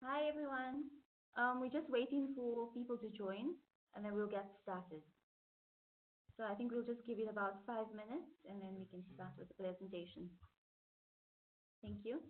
Hi everyone. We're just waiting for people to join and then we'll get started. So I think we'll just give it about 5 minutes and then we can start with the presentation. Thank you.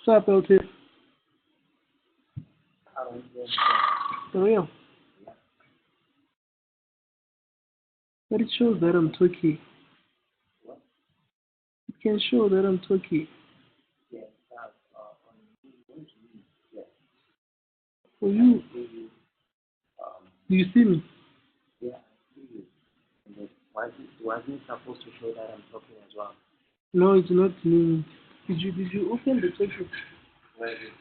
What's up, LT? Oh, yeah. But it shows that I'm Turkey. It can show that I'm Turkey. For you, do you see me? Wasn't supposed to show that I'm talking as well? No, it's not me. Did you open the Turkey? Where is it?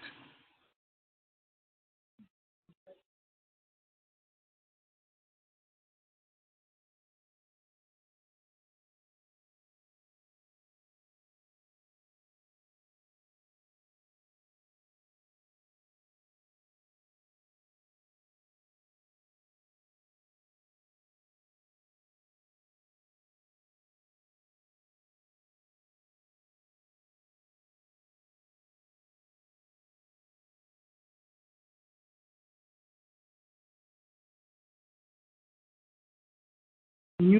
You?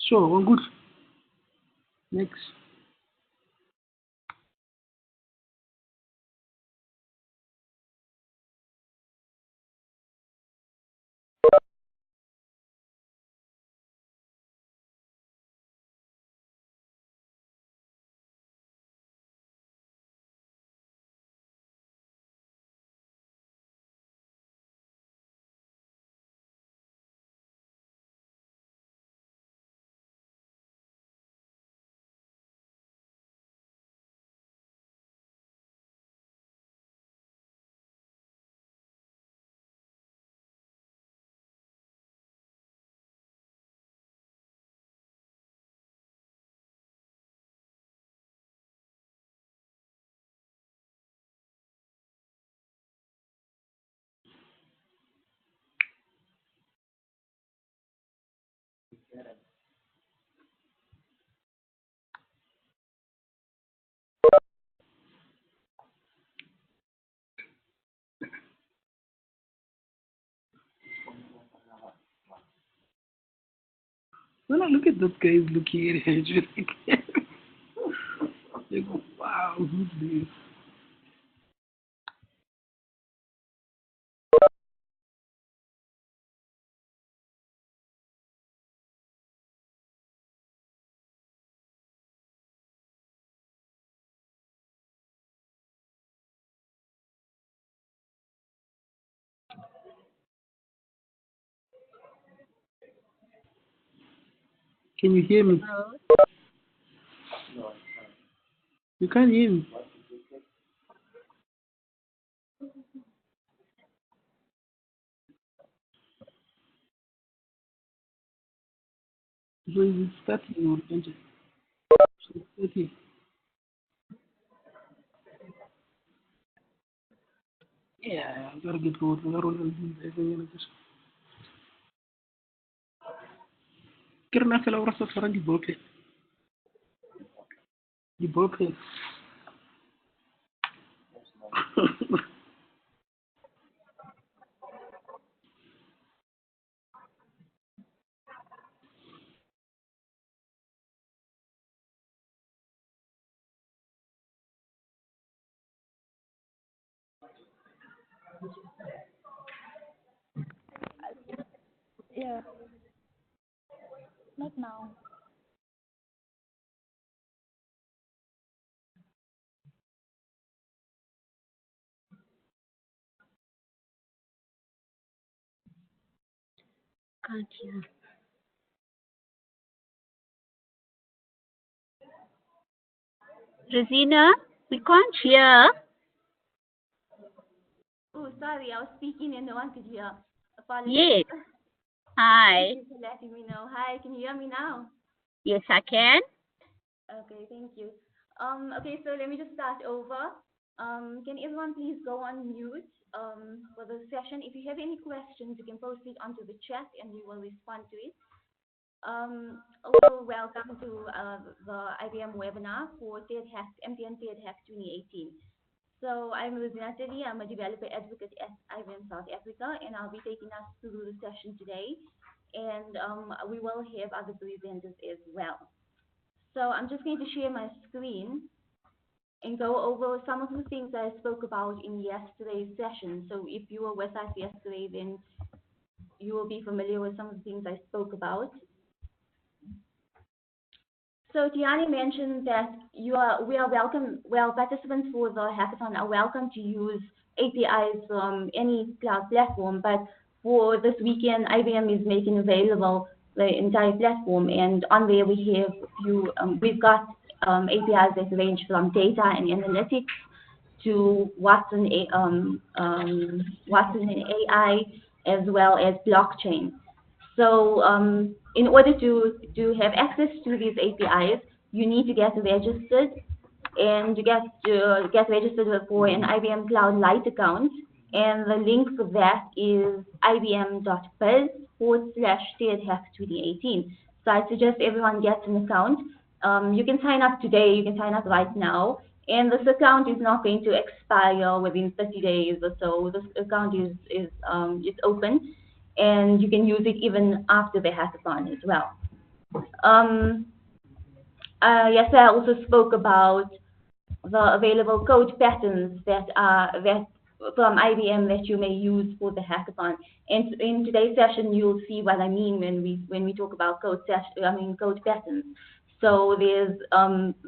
Sure, one good. Next. When I look at those guys looking at each other, they go, wow, who's this? Can you hear me? Hello. No. You can't hear me. So it's starting or something. So it's 30. Yeah, I gotta get going. I gotta roll. Kirna fela ora sa tshwara diboke. Diboke. Yeah, not now. Can't hear. Rosina, we can't hear. Oh, sorry, I was speaking and no one could hear. Apologies. Yes. Hi. Thank you for letting me know. Hi, can you hear me now? Yes, I can. Okay, thank you. Okay, so let me just start over. Can everyone please go on mute for the session? If you have any questions, you can post it onto the chat and we will respond to it. Also, welcome to the IBM webinar for TADHack, MTN TADHack 2018. So I'm Rosina Teddy. I'm a developer advocate at IBM South Africa, and I'll be taking us through the session today. And we will have other presenters as well. So I'm just going to share my screen and go over some of the things I spoke about in yesterday's session. So if you were with us yesterday, then you will be familiar with some of the things I spoke about. So Tiani mentioned that we are welcome, well, participants for the hackathon are welcome to use APIs from any cloud platform, but for this weekend, IBM is making available the entire platform, and on there we have we've got APIs that range from data and analytics to Watson, Watson and AI, as well as blockchain. So in order to have access to these APIs, you need to get registered, and you get registered for an IBM Cloud Lite account. And the link for that is ibm.biz/TADHack2018. So I suggest everyone gets an account. You can sign up today, you can sign up right now, and this account is not going to expire within 30 days or so. This account is open, and you can use it even after the hackathon as well. Yes, I also spoke about the available code patterns that from IBM that you may use for the hackathon. And in today's session, you'll see what I mean when we talk about code patterns. So there's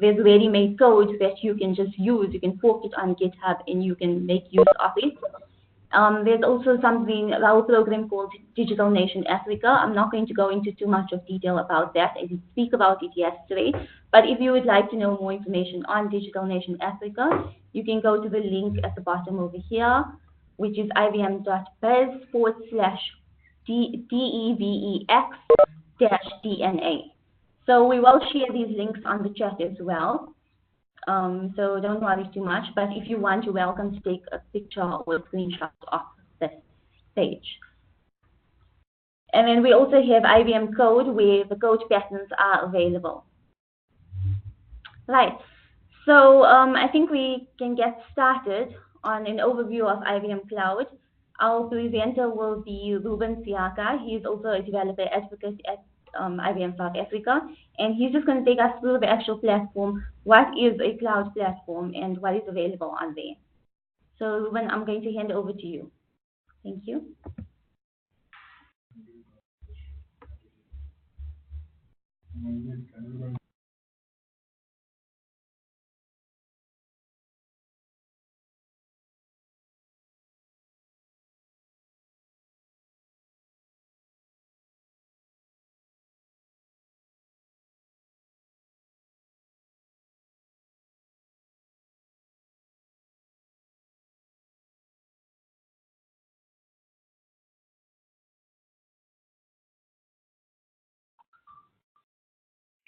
ready-made code that you can just use. You can fork it on GitHub and you can make use of it. There's also our program called Digital Nation Africa. I'm not going to go into too much of detail about that. I did speak about it yesterday. But if you would like to know more information on Digital Nation Africa, you can go to the link at the bottom over here, which is ibm.biz/DEVEX-DNA. So we will share these links on the chat as well. So don't worry too much, but if you want, you're welcome to take a picture or a screenshot of this page. And then we also have IBM Code, where the code patterns are available. Right, so I think we can get started on an overview of IBM Cloud. Our presenter will be Ruben Siaka. He is also a developer advocate at IBM South Africa, and he's just going to take us through the actual platform, what is a cloud platform, and what is available on there. So Ruben, I'm going to hand over to you. Thank you.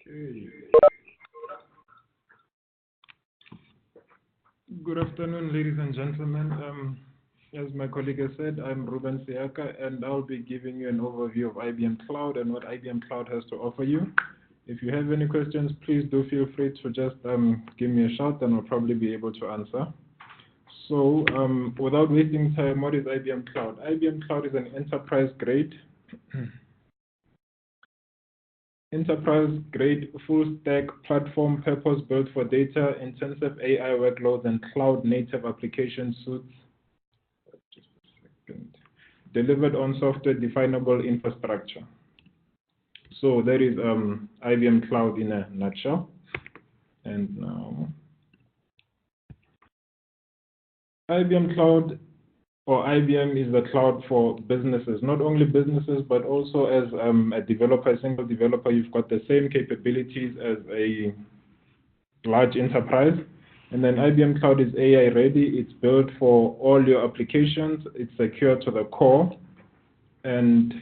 Okay. Good afternoon, ladies and gentlemen. As my colleague has said, I'm Ruben Siaka, and I'll be giving you an overview of IBM Cloud and what IBM Cloud has to offer you. If you have any questions, please do feel free to just give me a shout, and I'll probably be able to answer. So, without wasting time, what is IBM Cloud? IBM Cloud is an enterprise-grade full-stack platform purpose-built for data-intensive AI workloads and cloud-native application suites. Just a second. Delivered on software-definable infrastructure. So that is IBM Cloud in a nutshell. And now, IBM Cloud, or IBM, is the cloud for businesses. Not only businesses, but also as a developer, a single developer, you've got the same capabilities as a large enterprise. And then IBM Cloud is AI ready. It's built for all your applications. It's secure to the core. And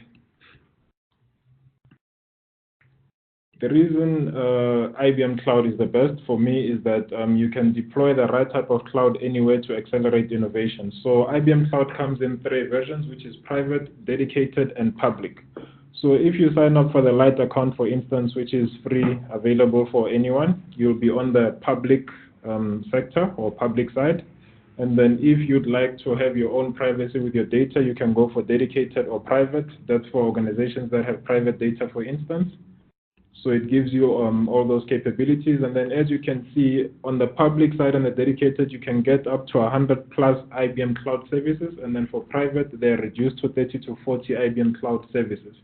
the reason IBM Cloud is the best for me is that you can deploy the right type of cloud anywhere to accelerate innovation. So IBM Cloud comes in 3 versions, which is private, dedicated, and public. So if you sign up for the Lite account, for instance, which is free, available for anyone, you'll be on the public sector or public side. And then if you'd like to have your own privacy with your data, you can go for dedicated or private. That's for organizations that have private data, for instance. So it gives you all those capabilities. And then as you can see, on the public side and the dedicated, you can get up to 100 plus IBM Cloud services. And then for private, they're reduced to 30 to 40 IBM Cloud services.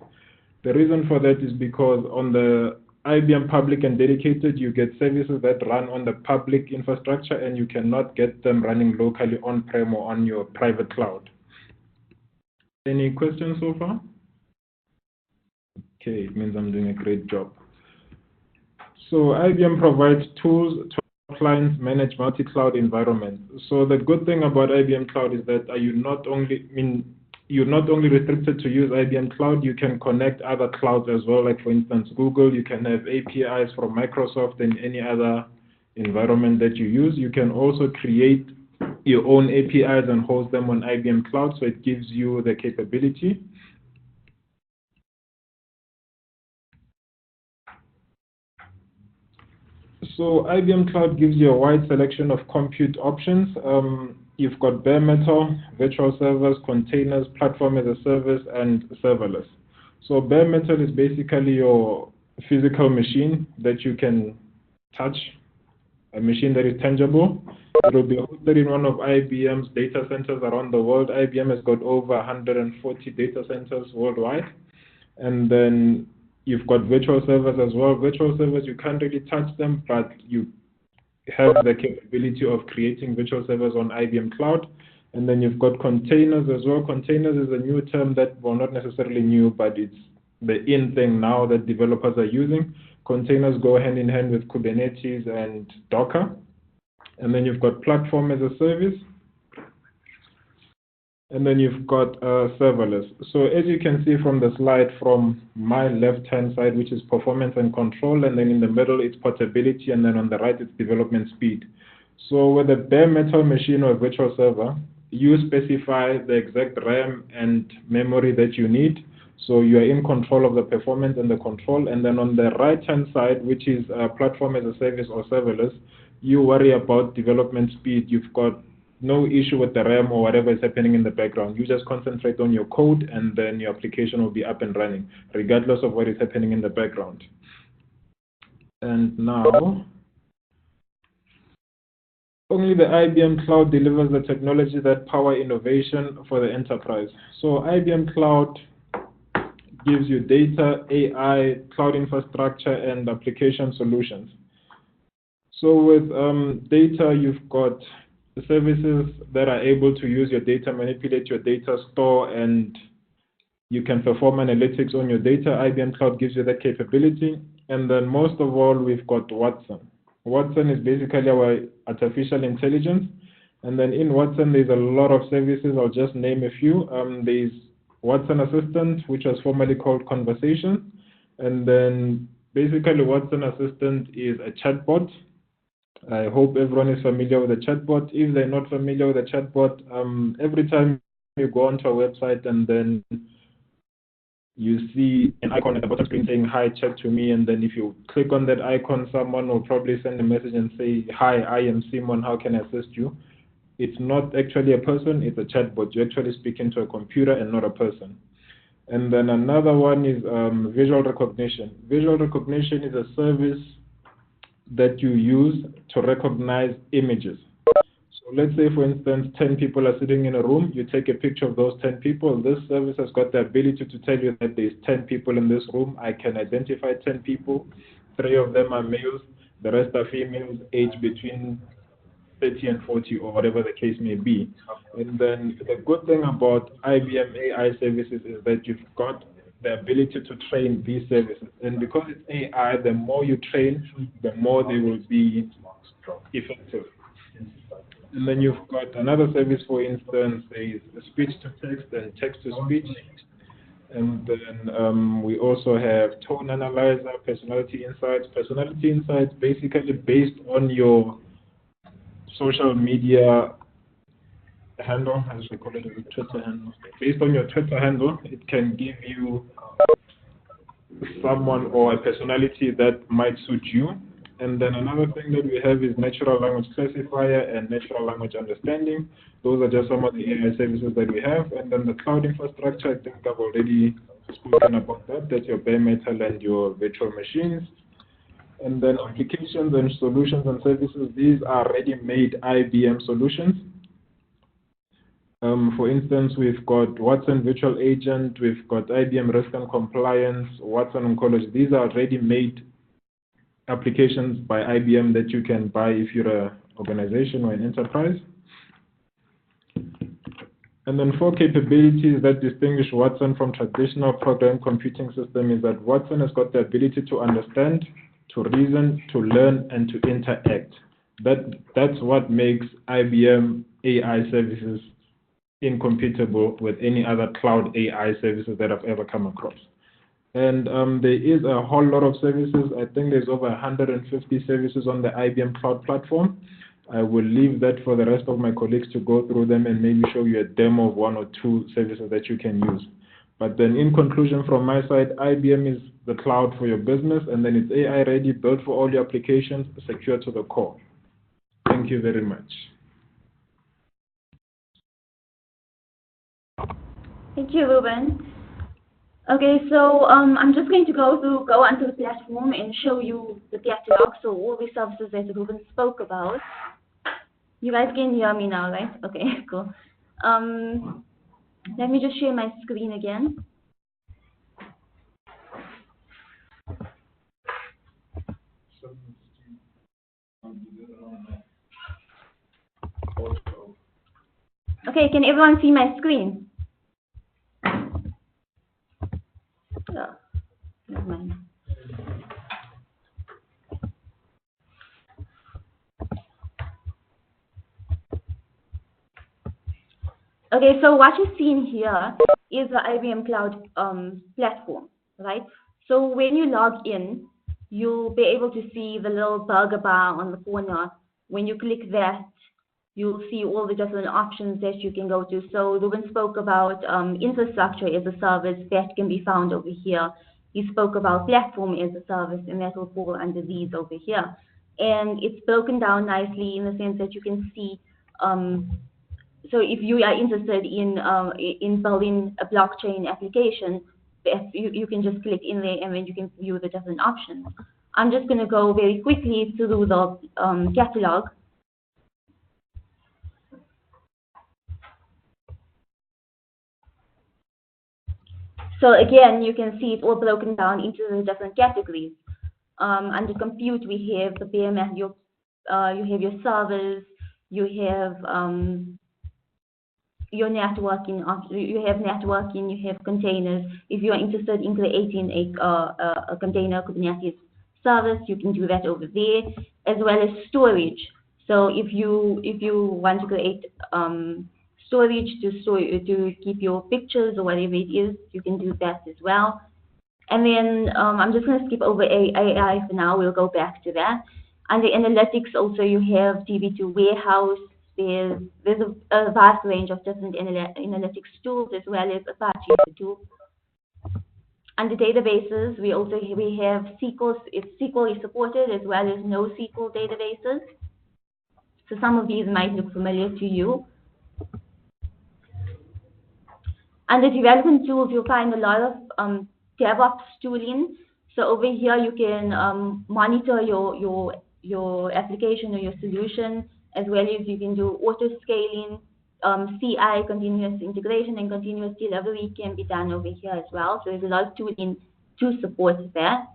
The reason for that is because on the IBM public and dedicated, you get services that run on the public infrastructure, and you cannot get them running locally on-prem or on your private cloud. Any questions so far? Okay, it means I'm doing a great job. So IBM provides tools to help clients manage multi-cloud environments. So the good thing about IBM Cloud is that you're not only restricted to use IBM Cloud, you can connect other clouds as well. Like for instance, Google, you can have APIs from Microsoft and any other environment that you use. You can also create your own APIs and host them on IBM Cloud, so it gives you the capability. So IBM Cloud gives you a wide selection of compute options. You've got bare metal, virtual servers, containers, platform as a service, and serverless. So bare metal is basically your physical machine that you can touch, a machine that is tangible. It will be hosted in one of IBM's data centers around the world. IBM has got over 140 data centers worldwide. And then you've got virtual servers as well. Virtual servers, you can't really touch them, but you have the capability of creating virtual servers on IBM Cloud. And then you've got containers as well. Containers is a new term that, well, not necessarily new, but it's the in thing now that developers are using. Containers go hand in hand with Kubernetes and Docker. And then you've got platform as a service. And then you've got serverless. So as you can see from the slide from my left-hand side, which is performance and control, and then in the middle it's portability, and then on the right it's development speed. So with a bare metal machine or virtual server, you specify the exact RAM and memory that you need. So you are in control of the performance and the control. And then on the right-hand side, which is platform as a service or serverless, you worry about development speed. You've got no issue with the RAM or whatever is happening in the background. You just concentrate on your code, and then your application will be up and running, regardless of what is happening in the background. And now, only the IBM Cloud delivers the technology that power innovation for the enterprise. So IBM Cloud gives you data, AI, cloud infrastructure, and application solutions. So with data, you've got the services that are able to use your data, manipulate your data, store, and you can perform analytics on your data. IBM Cloud gives you that capability. And then most of all, we've got Watson. Watson is basically our artificial intelligence. And then in Watson, there's a lot of services. I'll just name a few. There's Watson Assistant, which was formerly called Conversation. And then Basically, Watson Assistant is a chatbot. I hope everyone is familiar with the chatbot. If they're not familiar with the chatbot, every time you go onto a website and then you see an icon at the bottom screen saying, "Hi, chat to me," and then if you click on that icon, someone will probably send a message and say, "Hi, I am Simon, how can I assist you?" It's not actually a person, it's a chatbot. You're actually speaking to a computer and not a person. And then another one is visual recognition. Visual recognition is a service that you use to recognize images. So let's say, for instance, 10 people are sitting in a room. You take a picture of those 10 people. This service has got the ability to tell you that there's 10 people in this room. I can identify 10 people. 3 of them are males. The rest are females, aged between 30 and 40 or whatever the case may be. And then the good thing about IBM AI services is that you've got the ability to train these services. And because it's AI, the more you train, the more they will be effective. And then you've got another service, for instance, is speech to text and text to speech. And then we also have tone analyzer, personality insights. Personality insights basically based on your social media handle, as we call it, a Twitter handle. Based on your Twitter handle, it can give you someone or a personality that might suit you. And then another thing that we have is natural language classifier and natural language understanding. Those are just some of the AI services that we have. And then the cloud infrastructure, I think I've already spoken about that. That's your bare metal and your virtual machines. And then applications and solutions and services, these are ready-made IBM solutions. For instance, we've got Watson Virtual Agent, we've got IBM Risk and Compliance, Watson Oncology. These are ready-made applications by IBM that you can buy if you're an organization or an enterprise. And then 4 capabilities that distinguish Watson from traditional program computing system is that Watson has got the ability to understand, to reason, to learn, and to interact. That's what makes IBM AI services incompatible with any other cloud AI services that I've ever come across. And there is a whole lot of services. I think there's over 150 services on the IBM Cloud Platform. I will leave that for the rest of my colleagues to go through them and maybe show you a demo of 1 or 2 services that you can use. But then in conclusion from my side, IBM is the cloud for your business, and then it's AI ready, built for all your applications, secure to the core. Thank you very much. Thank you, Ruben. Okay, so I'm just going to go onto the platform and show you the catalog, so all the services that Ruben spoke about. You guys can hear me now, right? Okay, cool. Let me just share my screen again. Okay, can everyone see my screen? Oh, never mind. Okay, so what you're seeing here is the IBM Cloud platform, right? So when you log in, you'll be able to see the little burger bar on the corner. When you click that, you'll see all the different options that you can go to. So Ruben spoke about infrastructure as a service that can be found over here. He spoke about platform as a service, and that will fall under these over here. And it's broken down nicely in the sense that you can see. So if you are interested in building a blockchain application, you can just click in there and then you can view the different options. I'm just going to go very quickly through the catalog. So again, you can see it's all broken down into the different categories. Under compute, we have the bare metal, you have your servers, you have your networking, you have containers. If you are interested in creating a container Kubernetes service, you can do that over there, as well as storage. So if you want to create storage to keep your pictures or whatever it is, you can do that as well. And then I'm just going to skip over AI for now. We'll go back to that. Under analytics, also you have DB2 warehouse. There's a vast range of different analytics tools as well as Apache tool. Under databases, we have SQL. If SQL is supported as well as NoSQL databases. So some of these might look familiar to you. Under development tools, you'll find a lot of DevOps tooling. So over here, you can monitor your application or your solution, as well as you can do auto scaling, CI, continuous integration, and continuous delivery can be done over here as well. So there's a lot of tooling to support that.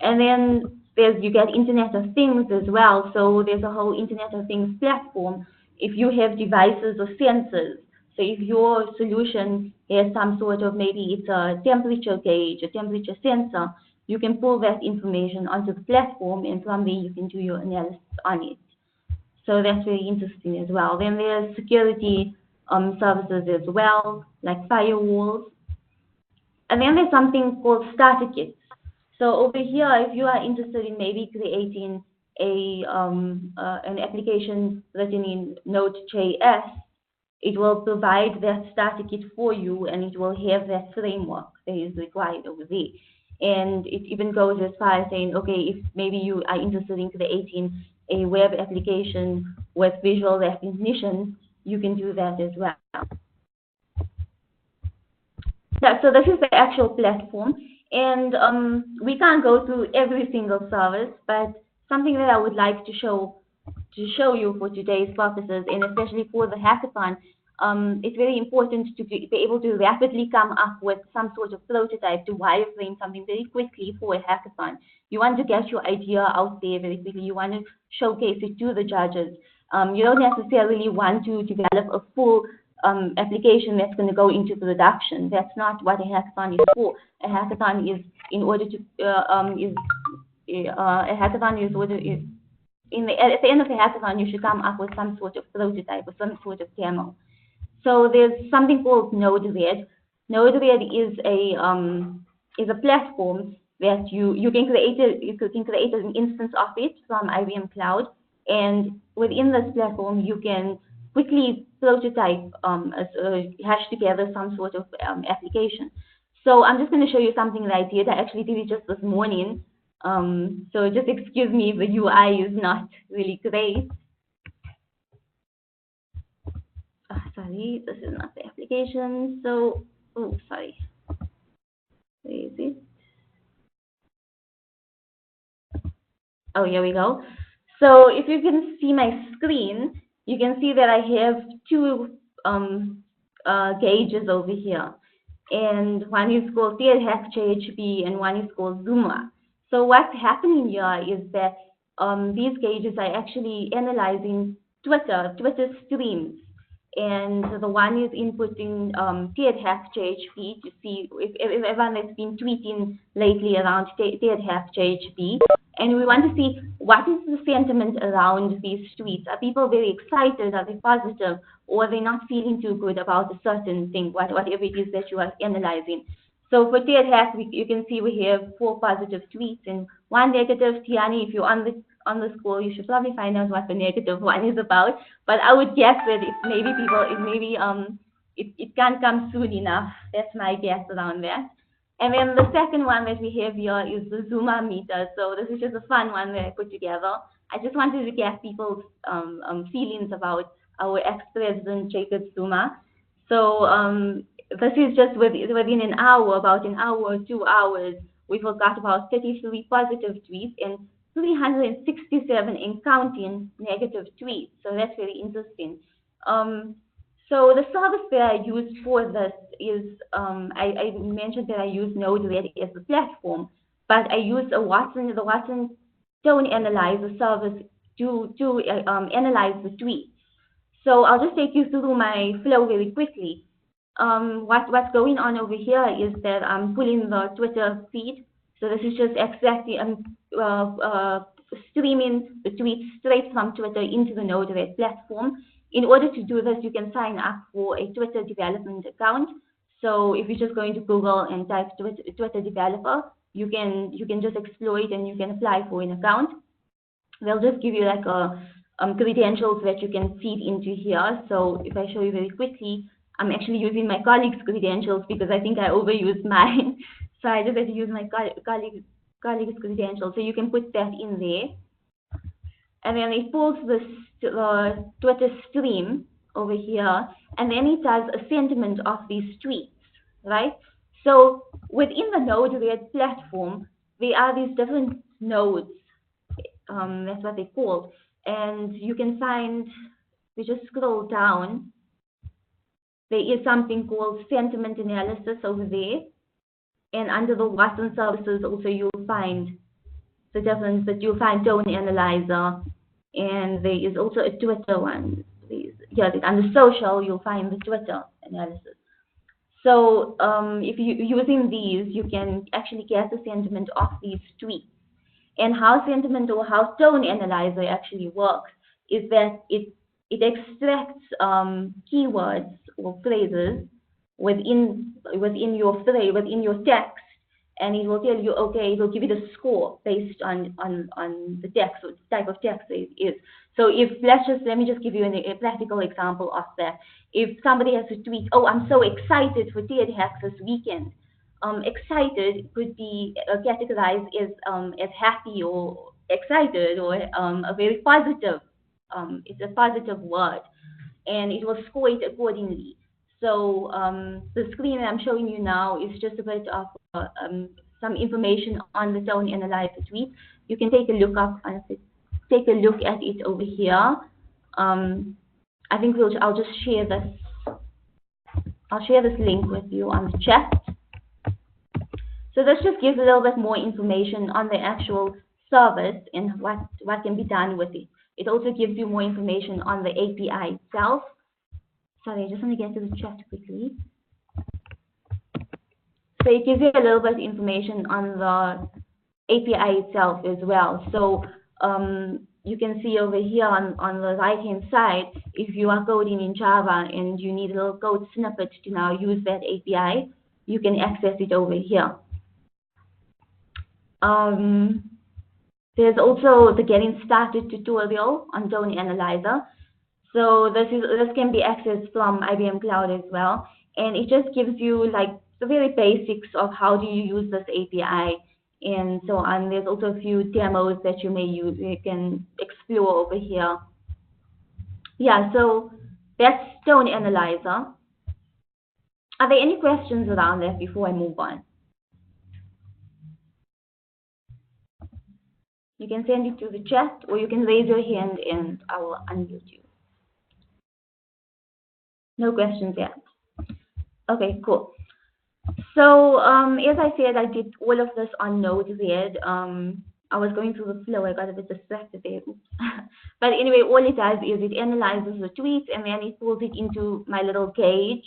And then you get Internet of Things as well. So there's a whole Internet of Things platform. If you have devices or sensors, so if your solution has some sort of, maybe it's a temperature gauge, a temperature sensor, you can pull that information onto the platform, and from there you can do your analysis on it. So that's very interesting as well. Then there's security services as well, like firewalls. And then there's something called starter kits. So over here, if you are interested in maybe creating an application written in Node.js, it will provide that starter kit for you, and it will have that framework that is required over there. And it even goes as far as saying, okay, if maybe you are interested in creating a web application with visual recognition, you can do that as well. So this is the actual platform, and we can't go through every single service, but something that I would like to show you for today's purposes, and especially for the hackathon, it's very important to be able to rapidly come up with some sort of prototype to wireframe something very quickly for a hackathon. You want to get your idea out there very quickly. You want to showcase it to the judges. You don't necessarily want to develop a full application that's going to go into production. That's not what a hackathon is for. A hackathon is in order to at the end of the hackathon, you should come up with some sort of prototype or some sort of demo. So there's something called Node-RED. Node-RED is a platform that you can create an instance of it from IBM Cloud, and within this platform you can quickly prototype, hash together some sort of application. So I'm just going to show you something that I did. I actually did it just this morning. So just excuse me if the UI is not really great. Sorry, this is not the application. So, oh, sorry. Where is it? Oh, here we go. So if you can see my screen, you can see that I have two gauges over here. And one is called TADHack JHB and one is called Zuma. So what's happening here is that these gauges are actually analyzing Twitter streams. And the one is inputting TADHack JHB to see if everyone has been tweeting lately around TADHack JHB. And we want to see what is the sentiment around these tweets. Are people very excited? Are they positive? Or are they not feeling too good about a certain thing, whatever it is that you are analyzing? So for TADHack, you can see we have 4 positive tweets and 1 negative. Tiani, if you're on the call, you should probably find out what the negative one is about. But I would guess that it can't come soon enough. That's my guess around that. And then the second one that we have here is the Zuma meter. So this is just a fun one that I put together. I just wanted to get people's feelings about our ex-president Jacob Zuma. So this is just within an hour, about an hour or 2 hours, we've got about 33 positive tweets and 367 and counting negative tweets. So that's very interesting. So the service that I use for this is, I mentioned that I use Node-RED as the platform, but I use the Watson Tone Analyzer service to analyze the tweets. So I'll just take you through my flow very quickly. What's going on over here is that I'm pulling the Twitter feed. So this is just exactly streaming the tweets straight from Twitter into the Node-RED platform. In order to do this, you can sign up for a Twitter development account. So if you're just going to Google and type Twitter developer, you can just explore it and you can apply for an account. They'll just give you like credentials that you can feed into here. So if I show you very quickly, I'm actually using my colleague's credentials because I think I overused mine. So I just had to use my colleague's credentials. So you can put that in there. And then it pulls this Twitter stream over here, and then it does a sentiment of these tweets, right? So within the Node-RED platform, there are these different nodes. That's what they're called. And you can find, we just scroll down, there is something called sentiment analysis over there. And under the Watson services also you'll find the difference, that you'll find tone analyzer. And there is also a Twitter one. Yeah, under social, you'll find the Twitter analysis. So if you're using these, you can actually get the sentiment of these tweets. And how sentiment or how tone analyzer actually works is that it extracts keywords or phrases within your text, and it will tell you, okay, it will give you the score based on the text or the type of text it is. So let me just give you a practical example of that. If somebody has to tweet, oh, I'm so excited for TADHack this weekend. Excited could be categorized as happy or excited or a very positive. It's a positive word, and it will score it accordingly. So the screen I'm showing you now is just a bit of some information on the tone analyzer tweet. You can take a look at it over here. I think I'll just share this. I'll share this link with you on the chat. So this just gives a little bit more information on the actual service and what can be done with it. It also gives you more information on the API itself. Sorry, I just want to get to the chat quickly. So it gives you a little bit of information on the API itself as well. So you can see over here on the right-hand side, if you are coding in Java and you need a little code snippet to now use that API, you can access it over here. There's also the Getting Started tutorial on Tone Analyzer. So this can be accessed from IBM Cloud as well, and it just gives you like the very basics of how do you use this API and so on. There's also a few demos that you can explore over here. Yeah, so that's Tone Analyzer. Are there any questions around that before I move on? You can send it to the chat, or you can raise your hand and I will unmute you. No questions yet. Okay, cool. So as I said, I did all of this on Node-RED. I was going through the flow. I got a bit distracted there. But anyway, all it does is it analyzes the tweets and then it pulls it into my little gauge.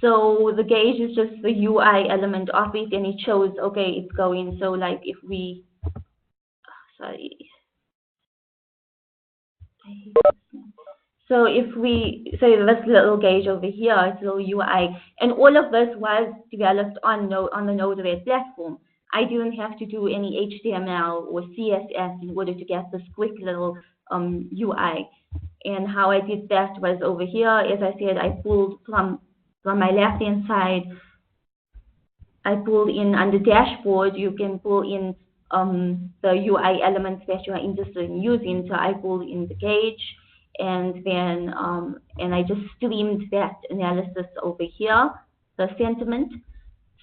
So the gauge is just the UI element of it, and it shows, okay, it's going. So like if we, sorry. So if we, so this little gauge over here, it's a little UI, and all of this was developed on the Node-RED platform. I didn't have to do any HTML or CSS in order to get this quick little UI. And how I did that was over here. As I said, I pulled from my left-hand side, I pulled in under dashboard. You can pull in the UI elements that you are interested in using. So I pulled in the gauge, and then and I just streamed that analysis over here, the sentiment.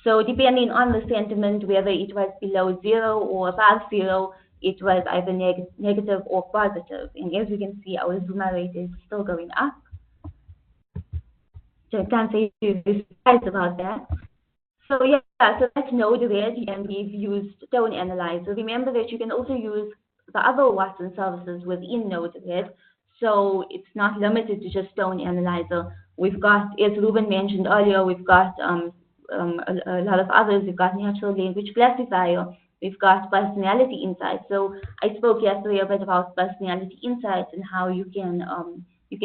So depending on the sentiment, whether it was below 0 or above 0, it was either negative or positive. And as you can see, our Zoomer rate is still going up. So I can't say you're surprised about that. So yeah, so that's Node-RED, and we've used Tone Analyzer. Remember that you can also use the other Watson services within Node-RED. So it's not limited to just Tone Analyzer. We've got, as Ruben mentioned earlier, we've got a lot of others. We've got Natural Language Classifier. We've got Personality Insights. So I spoke yesterday a bit about Personality Insights and how you can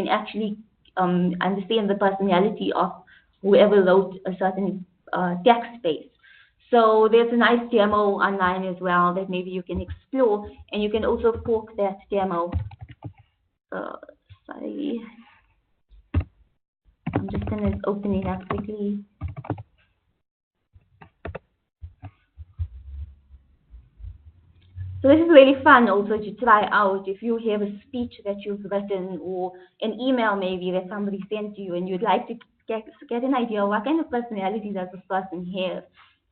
actually understand the personality of whoever wrote a certain text base. So there's a nice demo online as well that maybe you can explore, and you can also fork that demo. Sorry, I'm just going to open it up quickly. So this is really fun also to try out. If you have a speech that you've written or an email maybe that somebody sent you and you'd like to get an idea of what kind of personality does this person have,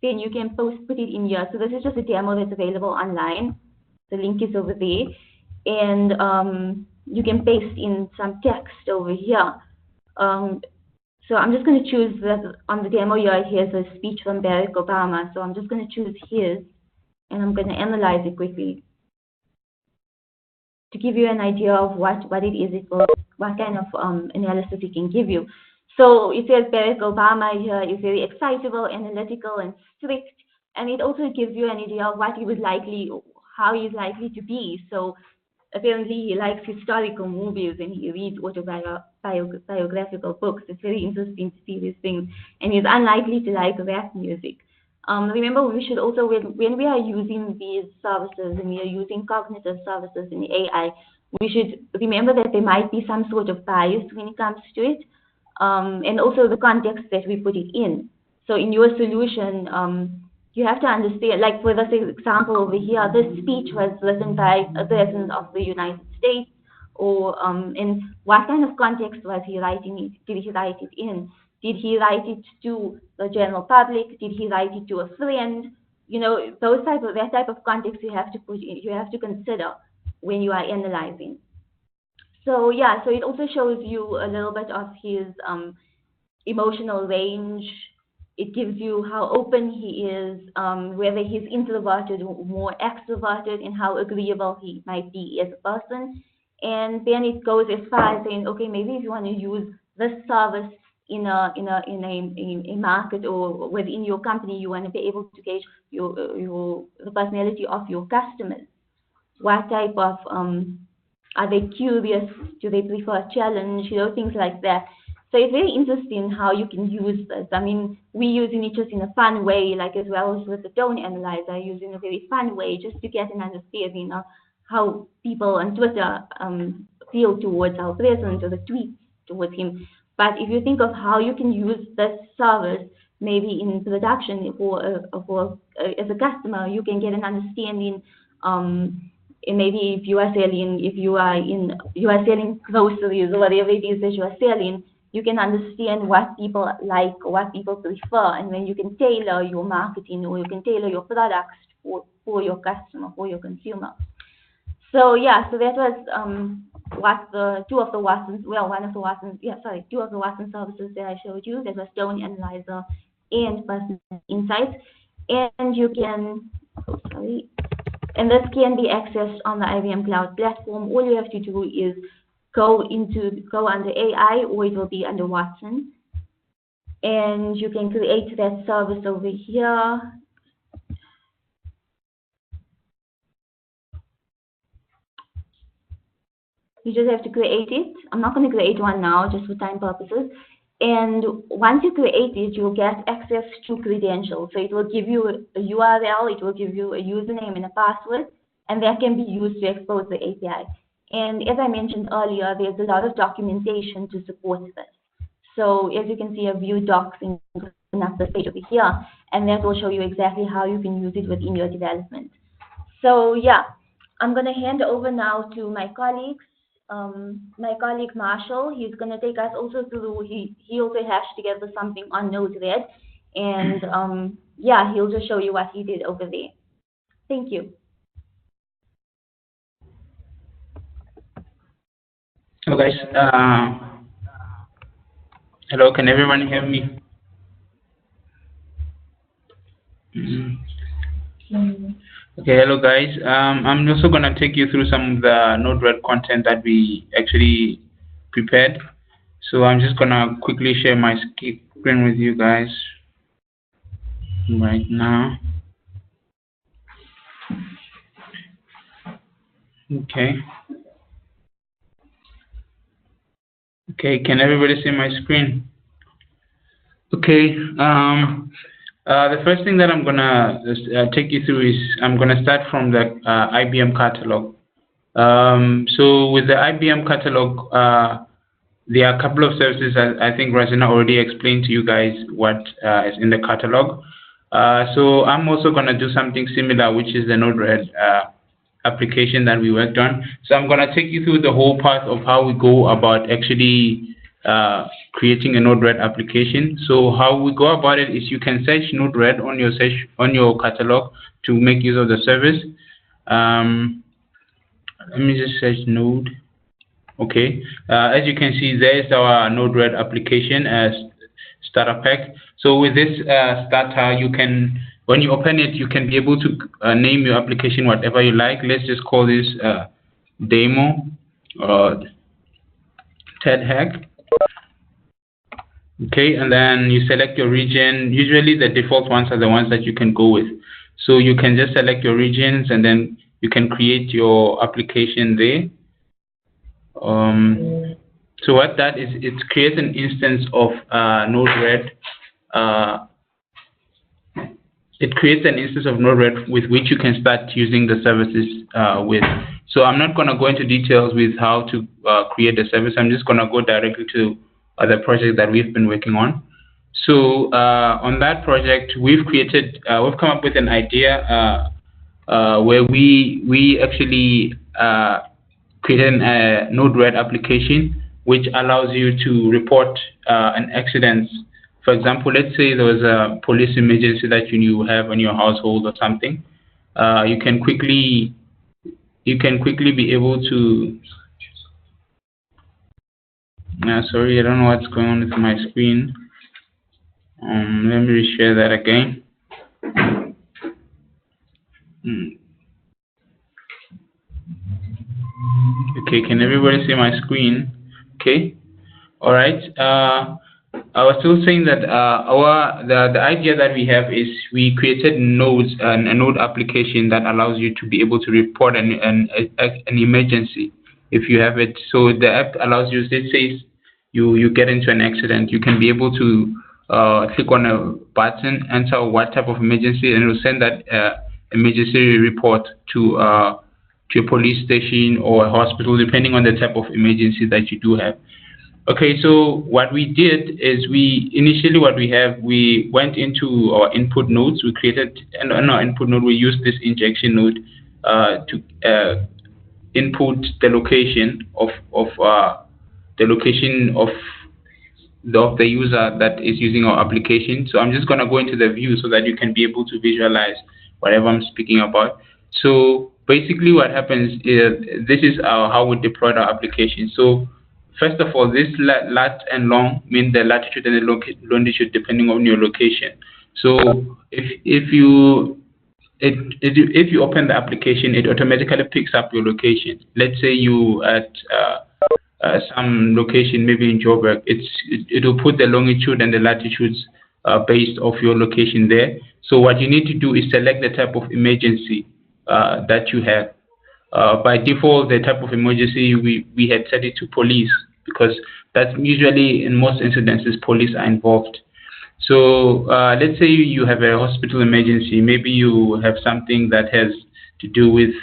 then you can put it in here. So this is just a demo that's available online. The link is over there. And you can paste in some text over here. So I'm just going to choose that on the demo here, here's a speech from Barack Obama. So I'm just going to choose his, and I'm going to analyze it quickly to give you an idea of what it is, what kind of analysis it can give you. So it says Barack Obama here is very excitable, analytical, and strict, and it also gives you an idea of what he would how he's likely to be. So apparently he likes historical movies and he reads autobiographical books. It's very interesting to see these things, and he's unlikely to like rap music. Remember, we should also, when we are using these services and we are using cognitive services in AI, we should remember that there might be some sort of bias when it comes to it, and also the context that we put it in. So in your solution, you have to understand, like for this example over here, this speech was written by a president of the United States, or in what kind of context was he writing it? Did he write it in? Did he write it to the general public? Did he write it to a friend? You know, that type of context you have to put in, you have to consider when you are analyzing. So yeah, so it also shows you a little bit of his emotional range. It gives you how open he is, whether he's introverted or more extroverted, and how agreeable he might be as a person. And then it goes as far as saying, okay, maybe if you want to use this service in a market or within your company, you want to be able to gauge the personality of your customers. What type of are they curious? Do they prefer challenge? You know, things like that. So it's very interesting how you can use this. I mean, we using it just in a fun way, like as well as with the tone analyzer, using a very fun way just to get an understanding of how people on Twitter feel towards our president or the tweets towards him. But if you think of how you can use this service, maybe in production as a customer, you can get an understanding. And maybe if you are selling groceries or whatever it is that you are selling, you can understand what people like, what people prefer, and then you can tailor your marketing or you can tailor your products for your customer, for your consumer. So yeah, so that was two of the Watson services that I showed you. That was Tone Analyzer and Personal Insights, and you can, and this can be accessed on the IBM Cloud platform. All you have to do is go under AI, or it will be under Watson, and you can create that service over here. You just have to create it. I'm not going to create one now, just for time purposes. And once you create it, you'll get access to credentials. So it will give you a URL, it will give you a username and a password, and that can be used to expose the API. And as I mentioned earlier, there's a lot of documentation to support this. So as you can see, a view docs in up the page over here, and that will show you exactly how you can use it within your development. So yeah, I'm going to hand over now to my colleagues. My colleague Marshall, he's going to take us also through, he also hashed together something on Node-RED, and yeah, he'll just show you what he did over there. Thank you. Hello guys, hello, can everyone hear me? Okay, hello guys. I'm also going to take you through some of the Node-RED content that we actually prepared. So I'm just going to quickly share my screen with you guys right now. Okay. Okay, can everybody see my screen? Okay. The first thing that I'm gonna take you through is I'm gonna start from the IBM catalog. So with the IBM catalog, there are a couple of services I think Razina already explained to you guys what is in the catalog. So I'm also gonna do something similar, which is the Node-RED application that we worked on. So I'm gonna take you through the whole path of how we go about actually creating a Node-RED application. So how we go about it is you can search Node-RED on your catalog to make use of the service. Let me just search Node. Okay, as you can see, there is our Node-RED application as starter pack. So with this starter, you can, when you open it, you can be able to name your application whatever you like. Let's just call this demo or TADHack. Okay, and then you select your region. Usually the default ones are the ones that you can go with. So you can just select your regions and then you can create your application there. So what that is, it creates an instance of Node-RED. It creates an instance of Node-RED with which you can start using the services with. So I'm not going to go into details with how to create the service. I'm just going to go directly to the project that we've been working on. So on that project, we've come up with an idea where we actually created a Node-RED application which allows you to report an accident. For example, let's say there was a police emergency that you have in your household or something. You can quickly be able to. Sorry, I don't know what's going on with my screen. Let me reshare that again. Okay, can everybody see my screen? Okay, all right. I was still saying that the idea that we have is we created nodes, a node application that allows you to be able to report an emergency if you have it. So the app allows you, let's say you get into an accident, you can be able to click on a button, enter what type of emergency, and it will send that emergency report to a police station or a hospital, depending on the type of emergency that you do have. Okay, so what we did is we went into our input nodes. We created, and on our input node, we used this injection node to input the location of the user that is using our application. So I'm just going to go into the view so that you can be able to visualize whatever I'm speaking about. So basically what happens is this is how we deployed our application. So first of all, this lat and long mean the latitude and the longitude depending on your location. So if you open the application, it automatically picks up your location. Let's say you at some location, maybe in Joburg, it will put the longitude and the latitudes based off your location there. So what you need to do is select the type of emergency that you have. By default, the type of emergency we had set it to police because that's usually in most incidences police are involved. So let's say you have a hospital emergency. Maybe you have something that has to do with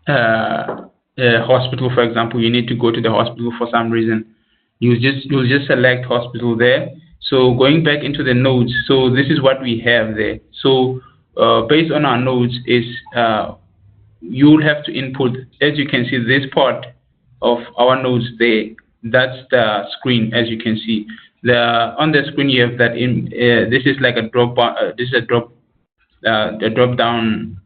a hospital, for example. You need to go to the hospital for some reason. You'll just select hospital there. So going back into the nodes, so this is what we have there. So based on our nodes is you'll have to input, as you can see, this part of our nodes there. That's the screen, as you can see. On the screen you have that this is like a drop down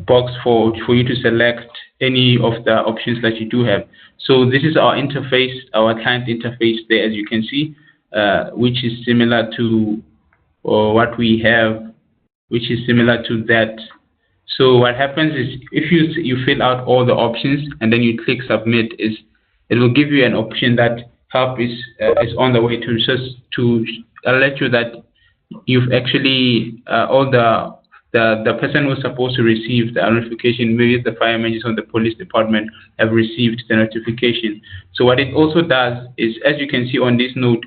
box for you to select any of the options that you do have. So this is our interface, our client interface there, as you can see, which is similar to what we have, which is similar to that. So what happens is if you fill out all the options and then you click submit, it will give you an option that help is on the way to alert you that you've actually all the person who's supposed to receive the notification, maybe the fire engines or the police department, have received the notification. So what it also does is, as you can see on this node,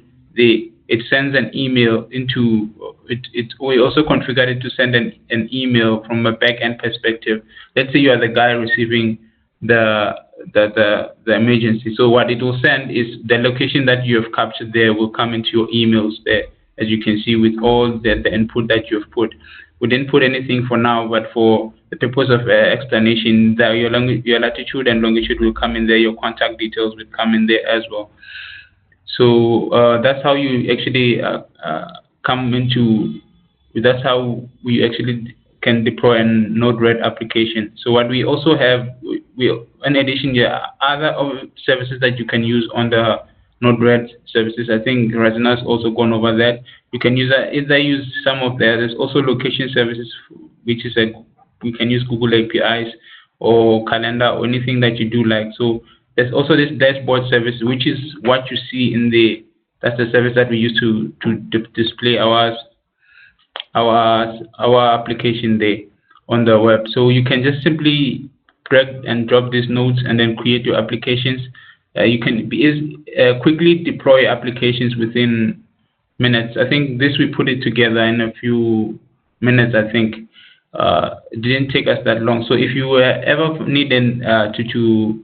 it sends an email into it. We also configured it to send an email from a back-end perspective. Let's say you are the guy receiving the emergency. So what it will send is the location that you have captured there will come into your emails there, as you can see with all the input that you have put. We didn't put anything for now, but for the purpose of explanation, that your latitude and longitude will come in there. Your contact details will come in there as well. So that's how you actually come into. That's how we actually can deploy a Node-RED application. So what we also have, in addition, there are other services that you can use on the Node-RED services. I think Razina's also gone over that. You can use either use some of that. There's also location services, which is we can use Google APIs or calendar or anything that you do like. So there's also this dashboard service, which is what you see in that's the service that we use to display our application there on the web. So you can just simply drag and drop these nodes and then create your applications. You can quickly deploy applications within minutes. I think this we put it together in a few minutes. I think it didn't take us that long. So if you ever needing to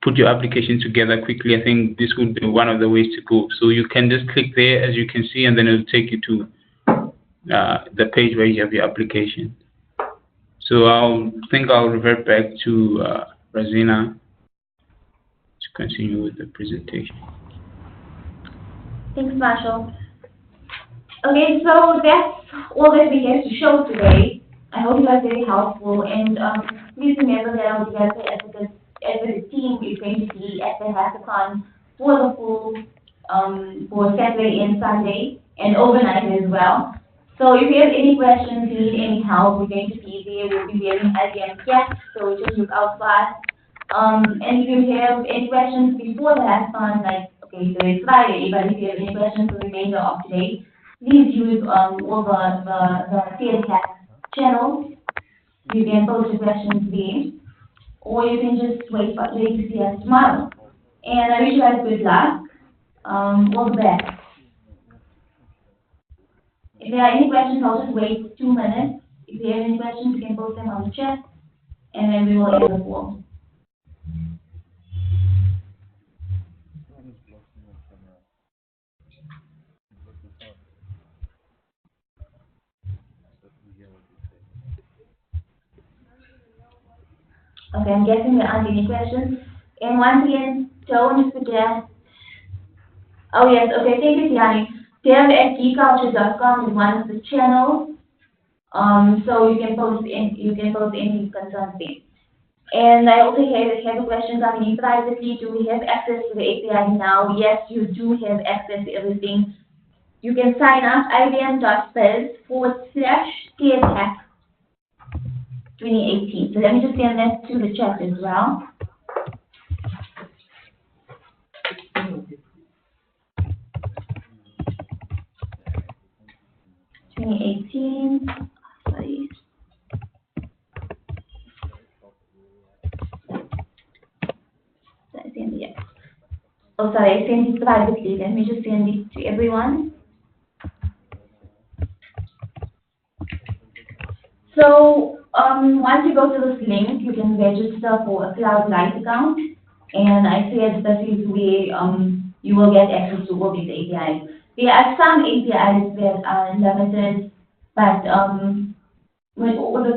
put your application together quickly, I think this would be one of the ways to go. So you can just click there, as you can see, and then it will take you to the page where you have your application. So I'll revert back to Razina to continue with the presentation. Thanks, Marshall. Okay, so that's all that we have to show today. I hope it was very helpful, and please remember that our developer advocate team is going to be at the hackathon for the full for Saturday and Sunday, and overnight as well. So if you have any questions, you need any help, we're going to be there. We'll be wearing IBM caps, so just look out for us. And if you have any questions before the hackathon, like, okay, so it's Friday, but if you have any questions for the remainder of today, please use all the TADHack channels. You can post your questions there, or you can just wait to see us tomorrow. And I wish you guys good luck. All the best. If there are any questions, I'll just wait 2 minutes. If you have any questions, you can post them on the chat, and then we will end the call. Okay, I'm guessing there aren't any questions. And once again, don't forget. Oh yes, okay, thank you, Tiani. Dev@geekculture.com is one of the channels. So you can post any concerns there. And I also have a question coming in privately. Do we have access to the API now? Yes, you do have access to everything. You can sign up ibm.biz/TADHack 2018. So let me just send that to the chat as well. Sorry. Oh, sorry, I sent it privately. Let me just send it to everyone. So, once you go to this link, you can register for a Cloud Light account. And I said this is where you will get access to all these APIs. There are some APIs that are limited, but all the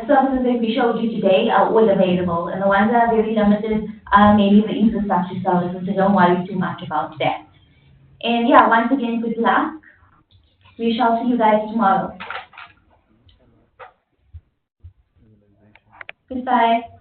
services that we showed you today are all available. And the ones that are very limited are mainly the infrastructure services, so don't worry too much about that. And yeah, once again, good luck. We shall see you guys tomorrow. Goodbye.